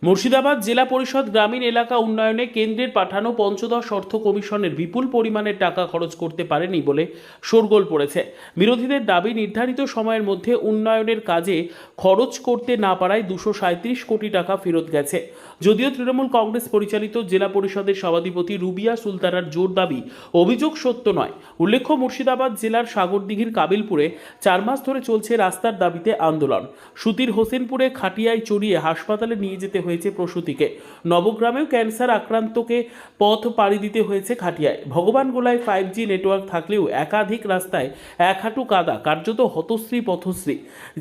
মুর্শিদাবাদ জেলা পরিষদ গ্রামীণ এলাকা উন্নয়নে কেন্দ্রের পাঠানো পঞ্চদশ অর্থ কমিশনের বিপুল পরিমাণের টাকা খরচ করতে পারেনি বলে শোরগোল পড়েছে। বিরোধীদের দাবি, নির্ধারিত সময়ের মধ্যে উন্নয়নের কাজে খরচ করতে না পারায় 237 কোটি টাকা ফেরত গেছে। যদিও তৃণমূল কংগ্রেস পরিচালিত জেলা পরিষদের সভাধিপতি রুবিয়া সুলতানার জোর দাবি অভিযোগ সত্য নয়। উল্লেখ্য, মুর্শিদাবাদ জেলার সাগরদিঘির কাবিলপুরে 4 মাস ধরে চলছে রাস্তার দাবিতে আন্দোলন। সুতির হোসেনপুরে খাটিয়ায় চড়িয়ে হাসপাতালে নিয়ে যেতে হয়েছে প্রসূতিকে। নবগ্রামেও ক্যান্সার আক্রান্তকে পথ পাড়ি দিতে হয়েছে খাটিয়ায়। ভগবানগোলায় 5G নেটওয়ার্ক থাকলেও একাধিক রাস্তায় এক হাঁটু কাদা, কার্যত হতশ্রী পথশ্রী।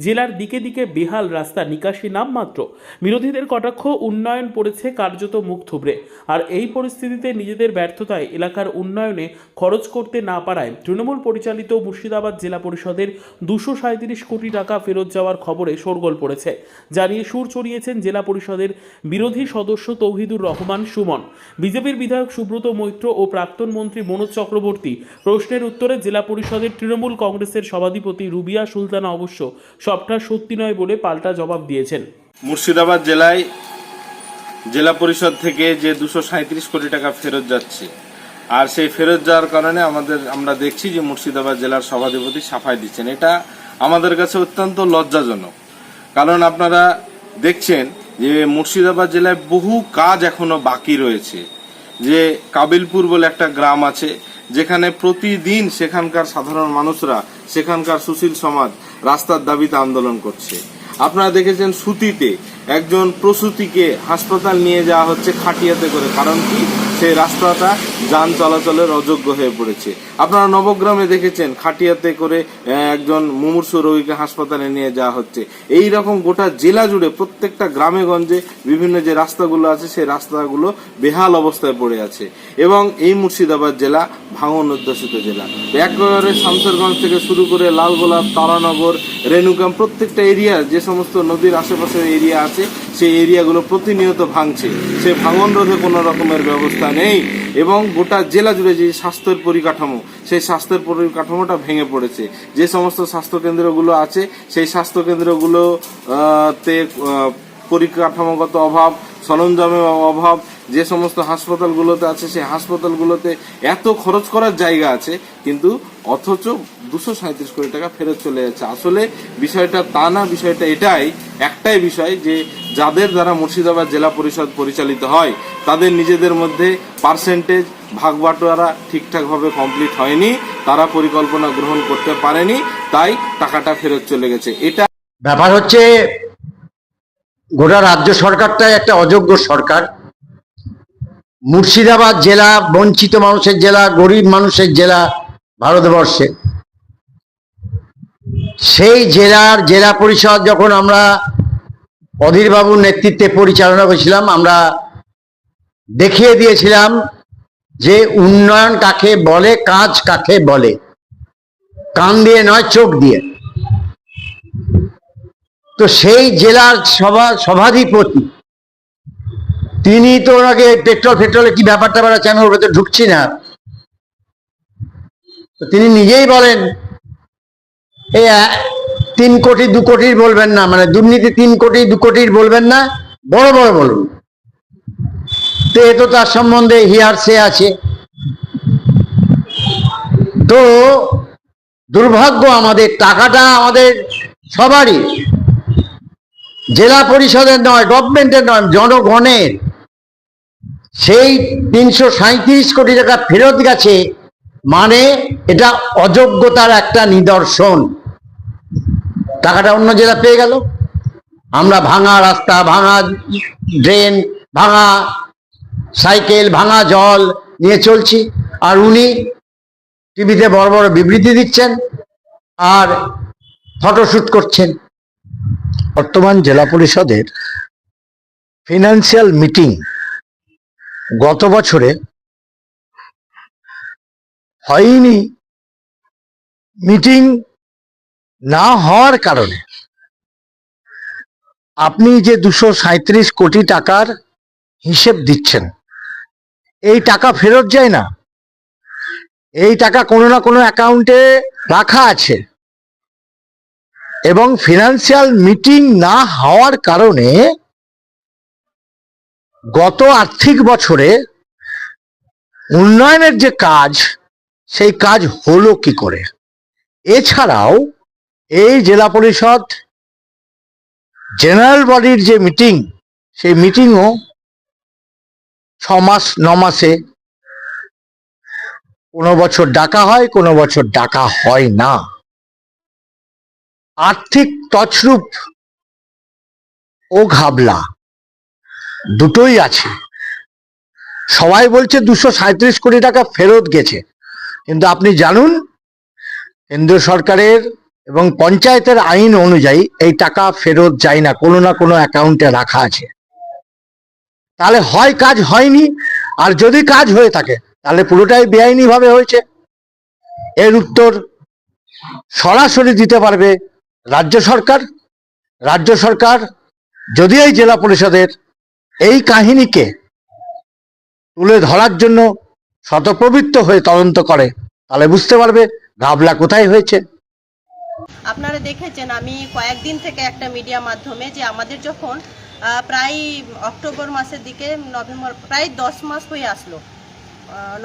জেলার দিকে দিকে বেহাল রাস্তা, নিকাশি নামমাত্র। বিরোধীদের কটাক্ষ, উন্নয়ন পড়েছে কার্যত মুখ থুবড়ে। আর এই পরিস্থিতিতে নিজেদের ব্যর্থতায় এলাকার উন্নয়নে খরচ করতে না পারায় তৃণমূল পরিচালিত মুর্শিদাবাদ জেলা পরিষদের 237 কোটি টাকা ফেরত যাওয়ার খবরে শোরগোল পড়েছে। জানিয়ে সুর চড়িয়েছেন জেলা পরিষদের বিরোধী সদস্য তৌহিদুর রহমান সুমন। বিজেপির বিধায়ক সুব্রত মৈত্র ও প্রাক্তন মন্ত্রী মনোজ চক্রবর্তী প্রশ্নের উত্তরে জেলা পরিষদের তৃণমূল কংগ্রেসের সভাধিপতি রুবিয়া সুলতানা অবশ্য সবটা সত্যি নয় বলে পাল্টা জবাব দিয়েছেন। মুর্শিদাবাদ জেলায় জেলা পরিষদ থেকে যে 237 কোটি টাকা ফেরত যাচ্ছে, আর সেই ফেরত যাওয়ার কারণে আমরা দেখছি যে মুর্শিদাবাদ জেলার সভাধিপতি সাফাই দিচ্ছেন। এটা আমাদের কাছে অত্যন্ত লজ্জাজনক। কারণ আপনারা দেখছেন যে মুর্শিদাবাদ জেলায় বহু কাজ এখনো বাকি রয়েছে। যে কাবিলপুর বলে একটা গ্রাম আছে, যেখানে প্রতিদিন সেখানকার সাধারণ মানুষরা, সেখানকার সুশীল সমাজ রাস্তার দাবিতে আন্দোলন করছে। আপনারা দেখেছেন সুতিতে একজন প্রসূতিকে হাসপাতাল নিয়ে যাওয়া হচ্ছে খাটিয়াতে করে। কারণ কি? সেই রাস্তাটা যান চলাচলের অযোগ্য হয়ে পড়েছে। আপনারা নবগ্রামে দেখেছেন খাটিয়াতে করে একজন মুমূর্ষু রোগীকে হাসপাতালে নিয়ে যাওয়া হচ্ছে। এই রকম গোটা জেলা জুড়ে প্রত্যেকটা গ্রামে গঞ্জে বিভিন্ন যে রাস্তাগুলো আছে, সেই রাস্তাগুলো বেহাল অবস্থায় পড়ে আছে। এবং এই মুর্শিদাবাদ জেলা ভাঙন অধ্যুষিত জেলা। একেবারে শামসেরগঞ্জ থেকে শুরু করে লালগোলাপ, তারানগর, রেণুকাম, প্রত্যেকটা এরিয়া, যে সমস্ত নদীর আশেপাশের এরিয়া আছে, সেই এরিয়াগুলো প্রতিনিয়ত ভাঙছে। সেই ভাঙন রোধে কোনো রকমের ব্যবস্থা নেই। এবং গোটা জেলা জুড়ে যে স্বাস্থ্যের পরিকাঠামো, সেই স্বাস্থ্যের পরিকাঠামোটা ভেঙে পড়েছে। যে সমস্ত স্বাস্থ্যকেন্দ্রগুলো আছে, সেই স্বাস্থ্যকেন্দ্রগুলোতে পরিকাঠামোগত অভাব, সরঞ্জামের অভাব। যে সমস্ত হাসপাতালগুলোতে আছে, সেই হাসপাতালগুলোতে এত খরচ করার জায়গা আছে, কিন্তু অথচ 237 কোটি টাকা ফেরত চলে যাচ্ছে। আসলে বিষয়টা তা না, বিষয়টা একটাই বিষয় যে যাদের দ্বারা মুর্শিদাবাদ জেলা পরিষদ পরিচালিত হয়, তাদের নিজেদের মধ্যে পার্সেন্টেজ ভাগবাটোয়ারা ঠিকঠাকভাবে কমপ্লিট হয়নি, তারা পরিকল্পনা গ্রহণ করতে পারেনি, তাই টাকাটা ফেরত চলে গেছে। এটা ব্যাপার হচ্ছে, গোটা রাজ্য সরকারটাই একটা অযোগ্য সরকার। মুর্শিদাবাদ জেলা বঞ্চিত মানুষের জেলা, গরিব মানুষের জেলা ভারতবর্ষে। সেই জেলার জেলা পরিষদ যখন আমরা অধীরবাবুর নেতৃত্বে পরিচালনা করেছিলাম, আমরা দেখিয়ে দিয়েছিলাম যে উন্নয়ন কাকে বলে, কাজ কাকে বলে, কান দিয়ে নয়, চোখ দিয়ে। তো সেই জেলার সভাধিপতি তিনি তো ওনাকে পেট্রোলে কি ব্যাপারটা আছে, আমি ওর ভেতরে ঢুকছি না। তিনি নিজেই বলেন এই 3 কোটি 2 কোটির বলবেন না, মানে দুর্নীতি 3 কোটি 2 কোটির বলবেন না, বড় বড় বলুন। তো এ তো তার সম্বন্ধে হিয়ারসে আছে। তো দুর্ভাগ্য আমাদের, টাকাটা আমাদের সবারই, জেলা পরিষদের নয়, গভর্নমেন্টের নয়, জনগণের। সেই 337 কোটি টাকা ফেরত গেছে, মানে এটা অযোগ্যতার একটা নিদর্শন। টাকাটা অন্য জেলা পেয়ে গেল। আমরা ভাঙা রাস্তা, ভাঙা ড্রেন, ভাঙা সাইকেল, ভাঙা জল নিয়ে চলছি, আর উনি টিভিতে বড় বড় বিবৃতি দিচ্ছেন আর ফটোশুট করছেন। বর্তমান জেলা পরিষদের ফিনান্সিয়াল মিটিং গত বছরে হয়নি। মিটিং না হওয়ার কারণে আপনি যে 237 কোটি টাকার হিসেব দিচ্ছেন, এই টাকা ফেরত যায় না। এই টাকা কোনো না কোনো অ্যাকাউন্টে রাখা আছে, এবং ফিনান্সিয়াল মিটিং না হওয়ার কারণে গত আর্থিক বছরে উন্নয়নের যে কাজ, সেই কাজ হলো কি করে। এছাড়াও এই জেলা পরিষদ জেনারেল বডির যে মিটিং, সেই মিটিংও 6 মাস 9 মাসে কোনো বছর ডাকা হয়, কোনো বছর ডাকা হয় না। আর্থিক তছরূপ ও ঘাবলা দুটোই আছে। সবাই বলছে 237 কোটি টাকা ফেরত গেছে, কিন্তু আপনি জানুন কেন্দ্র সরকারের এবং পঞ্চায়েতের আইন অনুযায়ী এই টাকা ফেরত যায় না, কোনো না কোনো অ্যাকাউন্টে রাখা আছে। তাহলে হয় কাজ হয়নি, আর যদি কাজ হয়ে থাকে তাহলে পুরোটাই বেআইনি ভাবে হয়েছে। এর উত্তর সরাসরি দিতে পারবে রাজ্য সরকার। রাজ্য সরকার যদি এই জেলা পরিষদের এই কাহিনীকে তুলে ধরার জন্য শতপ্রবৃত্ত হয়ে তদন্ত করে, তাহলে বুঝতে পারবে ঘাবলা কোথায় হয়েছে। আপনারা দেখেছেন আমি কয়েকদিন থেকে একটা মিডিয়া মাধ্যমে যে আমাদের যখন প্রায় অক্টোবর মাসের দিকে, নভেম্বর, প্রায় 10 মাস হয়ে আসলো,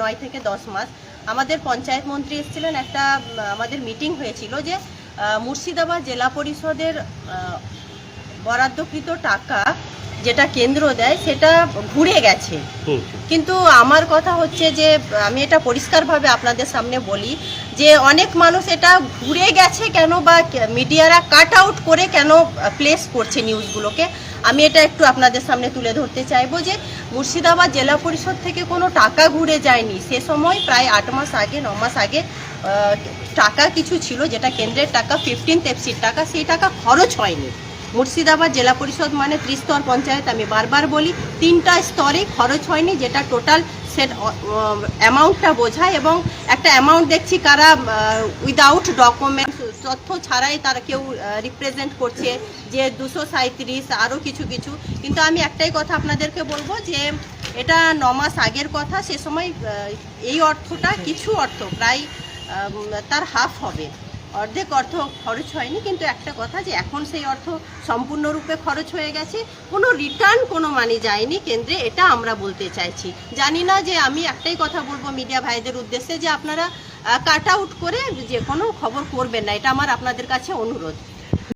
9 থেকে 10 মাস, আমাদের পঞ্চায়েত মন্ত্রী এসেছিলেন। একটা আমাদের মিটিং হয়েছিল যে মুর্শিদাবাদ জেলা পরিষদের বরাদ্দকৃত টাকা যেটা কেন্দ্র দেয় সেটা ঘুরে গেছে। কিন্তু আমার কথা হচ্ছে যে আমি এটা পরিষ্কারভাবে আপনাদের সামনে বলি যে অনেক মানুষ এটা ঘুরে গেছে কেন, বা মিডিয়ারা কাট আউট করে কেন প্লেস করছে নিউজগুলোকে, আমি এটা একটু আপনাদের সামনে তুলে ধরতে চাইবো যে মুর্শিদাবাদ জেলা পরিষদ থেকে কোনো টাকা ঘুরে যায়নি। সে সময় প্রায় 8 মাস আগে 9 মাস আগে টাকা কিছু ছিল যেটা কেন্দ্রের টাকা, 15th এফসির টাকা, সেই টাকা খরচ হয়নি। মুর্শিদাবাদ জেলা পরিষদ মানে ত্রিস্তর পঞ্চায়েত, আমি বারবার বলি 3টা স্তরে খরচ হয়নি, যেটা টোটাল সেট অ্যামাউন্টটা বোঝায়। এবং একটা অ্যামাউন্ট দেখছি কারা উইদাউট ডকুমেন্টস, তথ্য ছাড়াই তারা কেউ রিপ্রেজেন্ট করছে যে 237 আরও কিছু কিছু। কিন্তু আমি একটাই কথা আপনাদেরকে বলবো যে এটা 9 মাস আগের কথা। সে সময় এই অর্থটা, কিছু অর্থ প্রায় তার হাফ হবে, অর্ধেক অর্থ খরচ হয়নি। কিন্তু একটা কথা যে এখন সেই অর্থ সম্পূর্ণরূপে খরচ হয়ে গেছে, কোনো রিটার্ন কোনো মানি যায়নি কেন্দ্রে, এটা আমরা বলতে চাইছি। জানি না যে আমি একটাই কথা বলবো মিডিয়া ভাইদের উদ্দেশ্যে যে আপনারা কাট আউট করে যে কোনো খবর করবেন না, এটা আমার আপনাদের কাছে অনুরোধ।